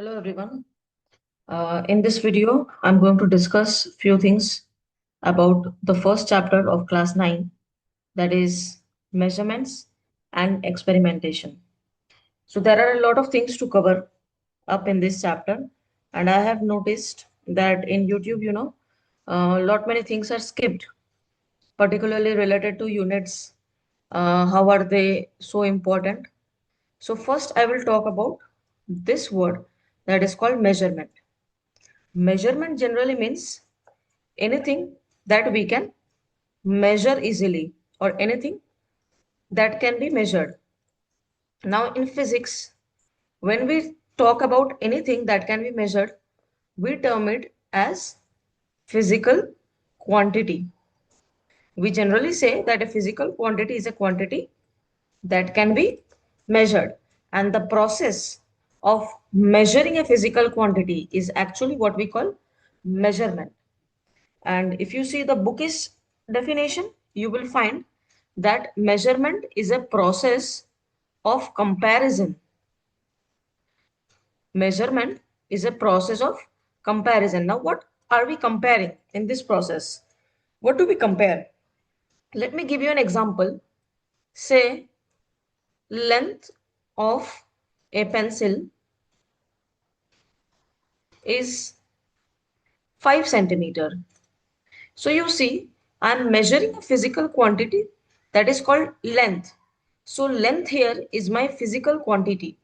Hello everyone. In this video, I'm going to discuss few things about the first chapter of class 9, that is measurements and experimentation. So there are a lot of things to cover up in this chapter, and I have noticed that in YouTube, a lot many things are skipped, particularly related to units. How are they so important? So first, I will talk about this word that is called measurement. Measurement generally means anything that we can measure easily or anything that can be measured. Now, in physics, when we talk about anything that can be measured, we term it as physical quantity. We generally say that a physical quantity is a quantity that can be measured, and the process of measuring a physical quantity is actually what we call measurement. And if you see the bookish definition, you will find that measurement is a process of comparison. Measurement is a process of comparison. Now, what are we comparing in this process? What do we compare? Let me give you an example. Say, length of a pencil is 5 centimeter. So you see, I'm measuring a physical quantity that is called length. So length here is my physical quantity.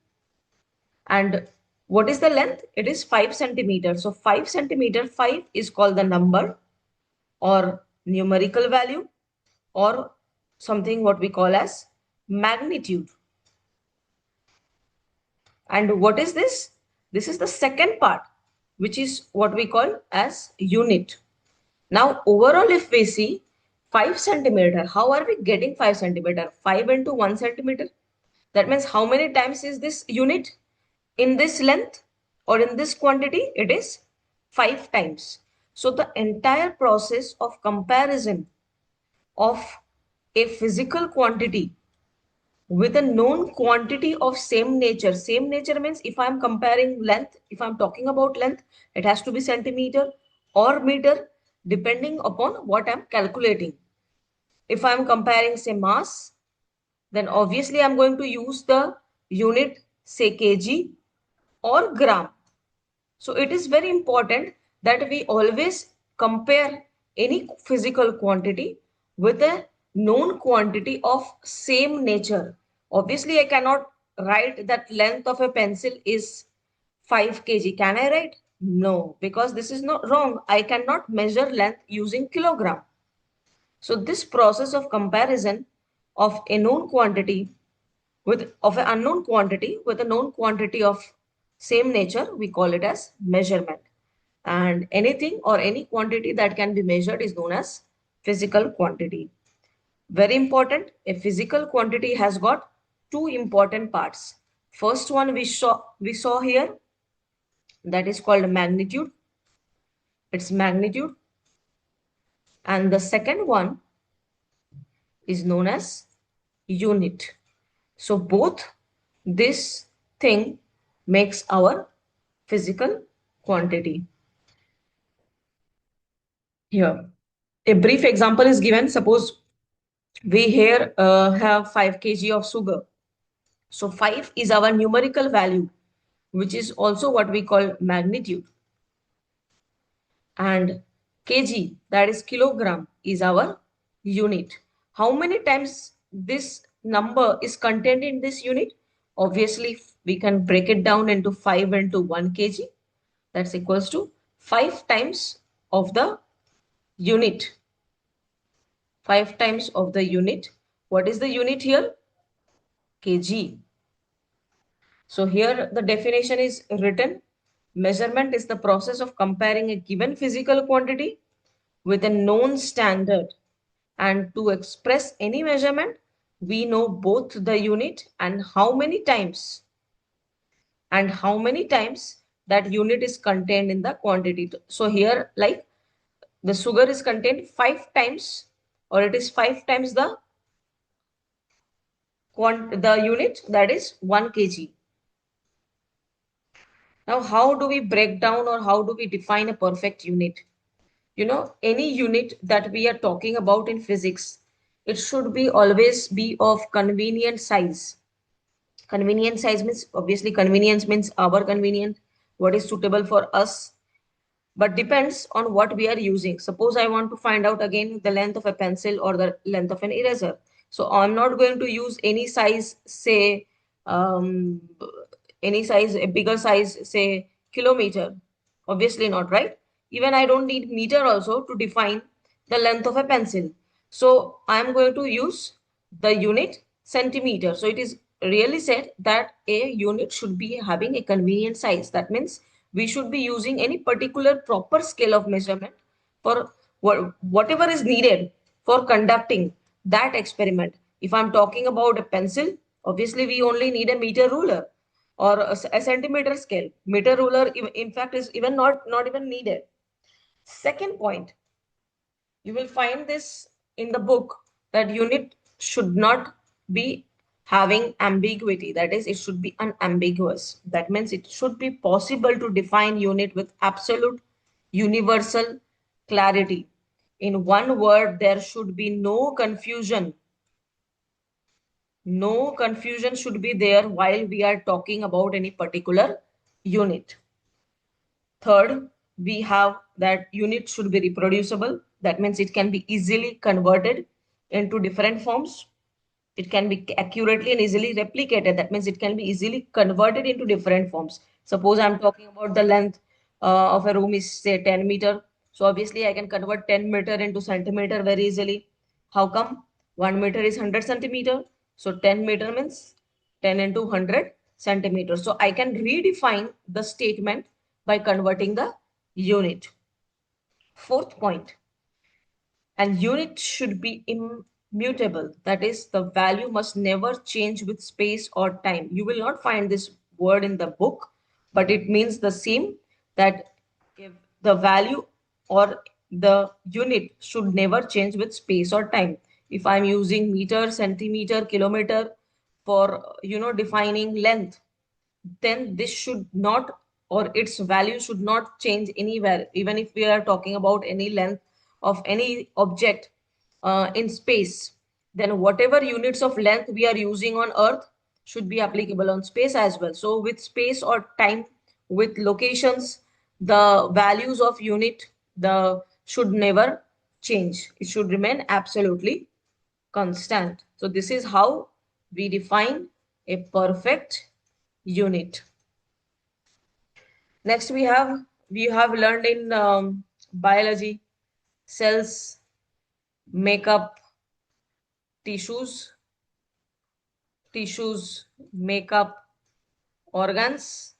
And what is the length? It is 5 centimeter. So 5 centimeter, 5 is called the number or numerical value or something what we call as magnitude. And what is this? This is the second part, which is what we call as unit. Now, overall, if we see 5 centimeter, how are we getting 5 centimeter? 5 into 1 centimeter. That means how many times is this unit in this length or in this quantity? It is 5 times. So the entire process of comparison of a physical quantity with a known quantity of same nature. Same nature means if I'm comparing length, if I'm talking about length, it has to be centimeter or meter depending upon what I'm calculating. If I'm comparing say mass, then obviously I'm going to use the unit say kg or gram. So it is very important that we always compare any physical quantity with a known quantity of same nature. Obviously, I cannot write that length of a pencil is 5 kg. Can I write? No, because this is not wrong. I cannot measure length using kilogram. So this process of comparison of a known quantity with of an unknown quantity with a known quantity of same nature, we call it as measurement. And anything or any quantity that can be measured is known as physical quantity. Very important, a physical quantity has got two important parts. First one we saw here, that is called magnitude. It's magnitude. And the second one is known as unit. So both this thing makes our physical quantity. Here, a brief example is given. Suppose we here have 5 kg of sugar. So 5 is our numerical value, which is also what we call magnitude. And kg, that is kilogram, is our unit. How many times this number is contained in this unit? Obviously, we can break it down into 5 into 1 kg. That's equals to 5 times of the unit. 5 times of the unit. What is the unit here? Kg. So here the definition is written. Measurement is the process of comparing a given physical quantity with a known standard. And to express any measurement, we know both the unit and how many times that unit is contained in the quantity. So here, like the sugar is contained 5 times, or it is 5 times the unit, that is 1 kg. Now, how do we break down or how do we define a perfect unit? Any unit that we are talking about in physics, it should be always be of convenient size. Convenient size means, obviously, convenience means our convenient, what is suitable for us, but depends on what we are using. Suppose I want to find out again the length of a pencil or the length of an eraser. So I'm not going to use any size, say, um, any size, a bigger size, say kilometer. Obviously not, right? Even I don't need meter also to define the length of a pencil. So I'm going to use the unit centimeter. So it is really said that a unit should be having a convenient size. That means we should be using any particular proper scale of measurement for whatever is needed for conducting that experiment. If I'm talking about a pencil, obviously we only need a meter ruler or a centimeter scale. Meter ruler, in fact, is even not even needed. Second point, you will find this in the book, that unit should not be having ambiguity. That is, it should be unambiguous. That means it should be possible to define unit with absolute universal clarity. In one word, there should be no confusion. No confusion should be there while we are talking about any particular unit. Third, we have that unit should be reproducible. That means it can be easily converted into different forms. It can be accurately and easily replicated. That means it can be easily converted into different forms. Suppose I'm talking about the length of a room is say 10 meter. So obviously I can convert 10 meter into centimeter very easily. How come? 1 meter is 100 centimeter. So 10 meter means 10 into 100 centimeters. So I can redefine the statement by converting the unit. Fourth point, and unit should be immutable. That is, the value must never change with space or time. You will not find this word in the book, but it means the same, that if the value or the unit should never change with space or time. If I'm using meter, centimeter, kilometer for defining length, then this should not, or its value should not change anywhere, even if we are talking about any length of any object in space. Then whatever units of length we are using on earth should be applicable on space as well. So with space or time, with locations, the values of unit, the should never change. It should remain absolutely constant. So this is how we define a perfect unit. Next, we have learned in biology, cells make up tissues, tissues make up organs,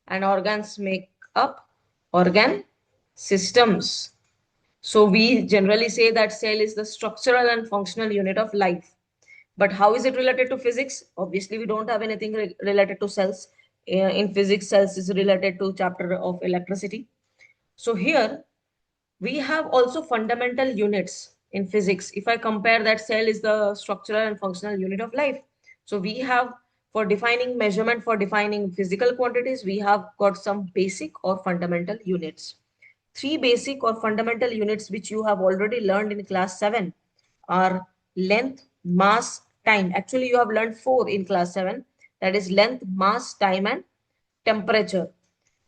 and organs make up organ systems. So we generally say that cell is the structural and functional unit of life. But how is it related to physics? Obviously, we don't have anything related to cells. In physics, cells is related to chapter of electricity. So here we have also fundamental units in physics. If I compare that, cell is the structural and functional unit of life. So we have, for defining measurement, for defining physical quantities, we have got some basic or fundamental units. Three basic or fundamental units which you have already learned in class 7 are length, mass, time. Actually, you have learned four in class 7. That is length, mass, time, and temperature.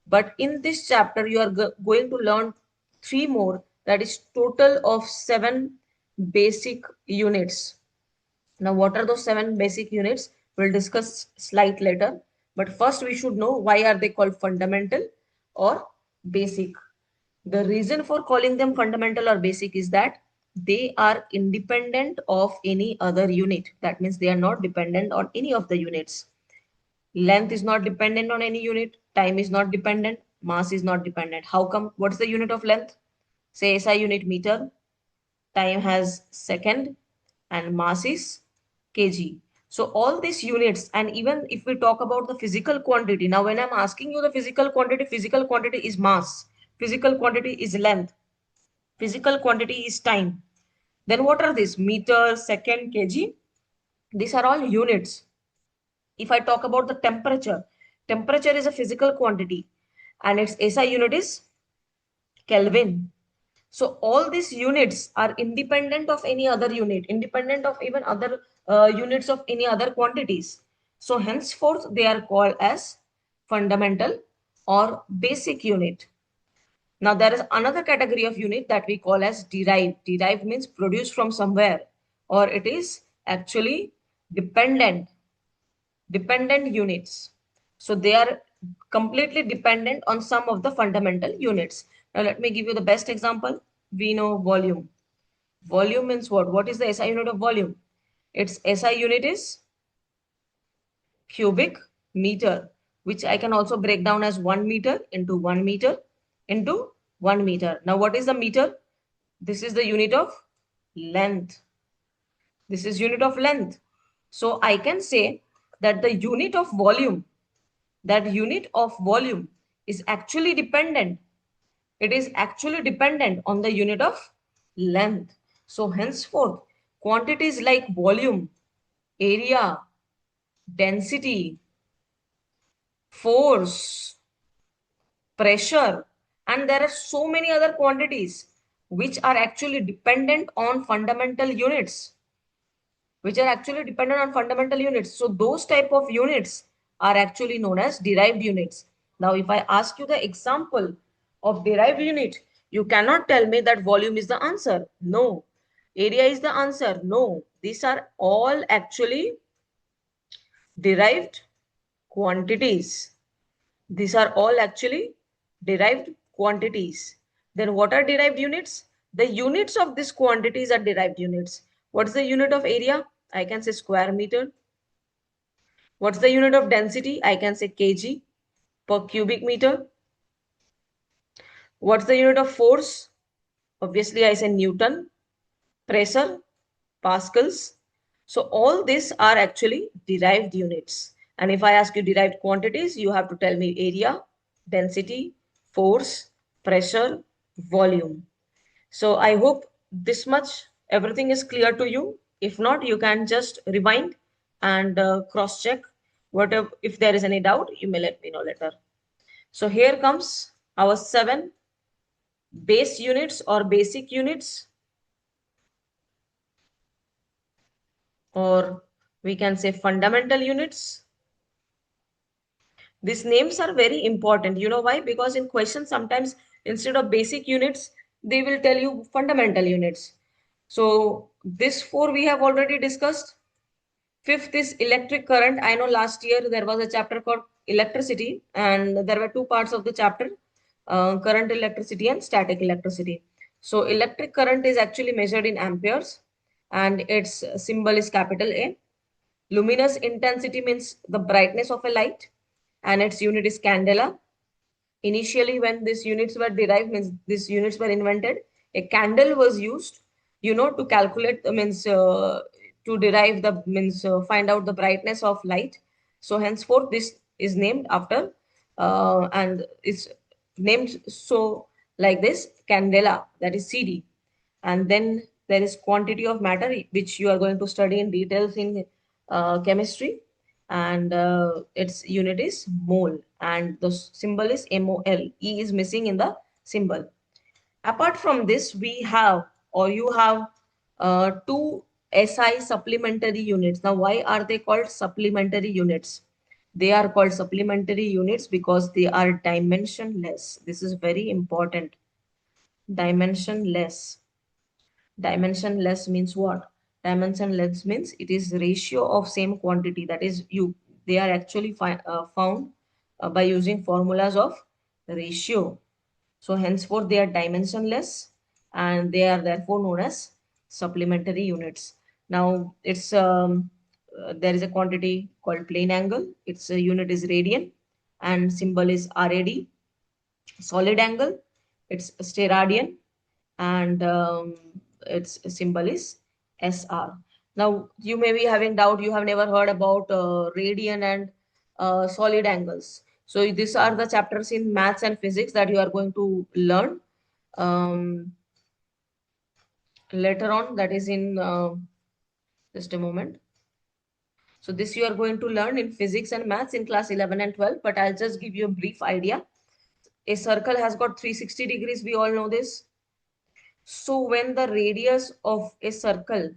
But in this chapter, you are going to learn three more. That is total of 7 basic units. Now, what are those 7 basic units? We'll discuss slight later. But first, we should know why are they called fundamental or basic. The reason for calling them fundamental or basic is that they are independent of any other unit. That means they are not dependent on any of the units. Length is not dependent on any unit. Time is not dependent. Mass is not dependent. How come? What's the unit of length? Say SI unit meter. Time has second and mass is kg. So all these units, and even if we talk about the physical quantity, now when I'm asking you the physical quantity is mass, physical quantity is length, physical quantity is time. Then what are these? Meter, second, kg. These are all units. If I talk about the temperature, Temperature is a physical quantity and its SI unit is Kelvin. So all these units are independent of any other unit, independent of even other units of any other quantities. So henceforth they are called as fundamental or basic unit. Now there is another category of unit that we call as derived. Derived means produced from somewhere, or it is actually dependent units. So they are completely dependent on some of the fundamental units. Now let me give you the best example. We know volume. Volume means what? What is the SI unit of volume? Its SI unit is cubic meter, which I can also break down as 1 meter into 1 meter into 1 meter. Now what is the meter? This is the unit of length. This is unit of length. So I can say that the unit of volume, that unit of volume is actually dependent. It is actually dependent on the unit of length. So henceforth, quantities like volume, area, density, force, pressure, and there are so many other quantities which are actually dependent on fundamental units, which are actually dependent on fundamental units. So those type of units are actually known as derived units. Now, if I ask you the example of derived unit, you cannot tell me that volume is the answer. No. Area is the answer. No. These are all actually derived quantities. These are all actually derived quantities. Then what are derived units? The units of these quantities are derived units. What's the unit of area? I can say square meter. What's the unit of density? I can say kg per cubic meter. What's the unit of force? Obviously, I say Newton. Pressure, pascals. So all these are actually derived units. And if I ask you derived quantities, you have to tell me area, density, force, pressure, volume. So I hope this much everything is clear to you. If not, you can just rewind and cross check. Whatever, if there is any doubt, you may let me know later. So here comes our 7 base units or basic units, or we can say fundamental units. These names are very important. You know why? Because in questions, sometimes instead of basic units, they will tell you fundamental units. So this 4 we have already discussed. Fifth is electric current. I know last year there was a chapter called electricity, and there were 2 parts of the chapter, current electricity and static electricity. So electric current is actually measured in amperes, and its symbol is capital A. Luminous intensity means the brightness of a light, and its unit is candela. Initially, when these units were derived, means these units were invented, a candle was used, to calculate, means to derive the, means find out the brightness of light. So henceforth, this is named after, and it's named so like this, candela, that is CD. And then there is quantity of matter, which you are going to study in details in chemistry, and its unit is mole, and the symbol is mol. E is missing in the symbol. Apart from this, we have, or you have, 2 SI supplementary units. Now why are they called supplementary units? They are called supplementary units because they are dimensionless. This is very important. Dimensionless. Dimensionless means what? Dimensionless means it is ratio of same quantity. That is, they are actually found by using formulas of ratio. So henceforth they are dimensionless, and they are therefore known as supplementary units. Now it's there is a quantity called plane angle. Its unit is radian, and symbol is RAD. Solid angle, it's steradian, and its symbol is SR. Now, you may be having doubt, you have never heard about radian and solid angles. So these are the chapters in maths and physics that you are going to learn um, later on, that is in just a moment. So this you are going to learn in physics and maths in class 11 and 12, but I'll just give you a brief idea. A circle has got 360 degrees. We all know this. So when the radius of a circle,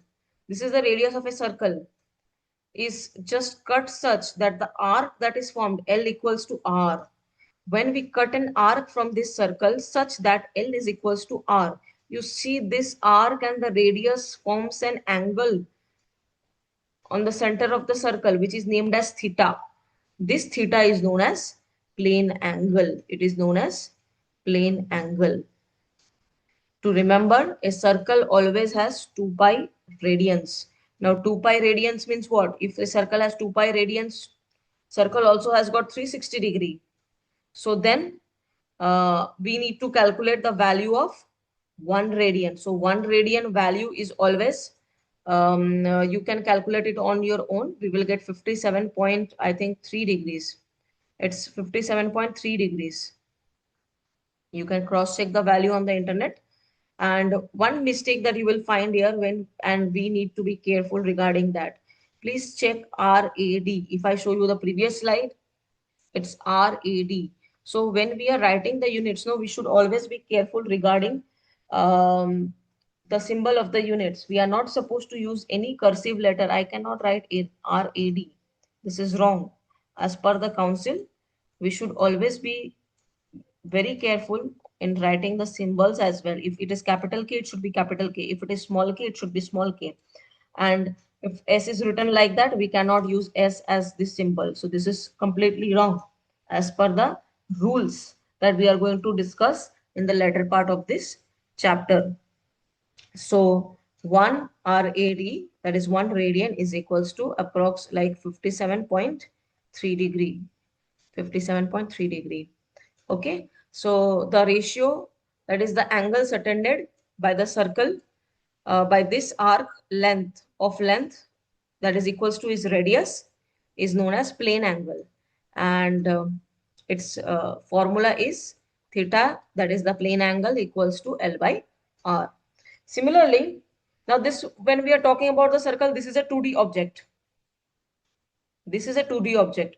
this is the radius of a circle, is just cut such that the arc that is formed, L equals to R. When we cut an arc from this circle such that L is equals to R, you see this arc and the radius forms an angle on the center of the circle, which is named as theta. This theta is known as plane angle. It is known as plane angle. To remember, a circle always has 2 pi radians. Now 2 pi radians means what? If a circle has 2 pi radians, circle also has got 360 degree. So then we need to calculate the value of 1 radian. So 1 radian value is always, you can calculate it on your own. We will get 57 point, I think 3 degrees. It's 57.3 degrees. You can cross check the value on the internet. And one mistake that you will find here and we need to be careful regarding that. Please check RAD. If I show you the previous slide, it's RAD. So when we are writing the units, no, we should always be careful regarding the symbol of the units. We are not supposed to use any cursive letter. I cannot write RAD. This is wrong. As per the council, we should always be very careful in writing the symbols as well. If it is capital K, it should be capital K. If it is small k, it should be small k. And if S is written like that, we cannot use S as this symbol. So this is completely wrong as per the rules that we are going to discuss in the latter part of this chapter. So 1 RAD, that is 1 radian, is equals to approx like 57.3 degree. 57.3 degree. Okay, so the ratio, that is the angles attended by the circle by this arc length that is equals to its radius is known as plane angle, and its formula is theta, that is the plane angle, equals to L by R. Similarly, now this, when we are talking about the circle, this is a 2D object. This is a 2D object.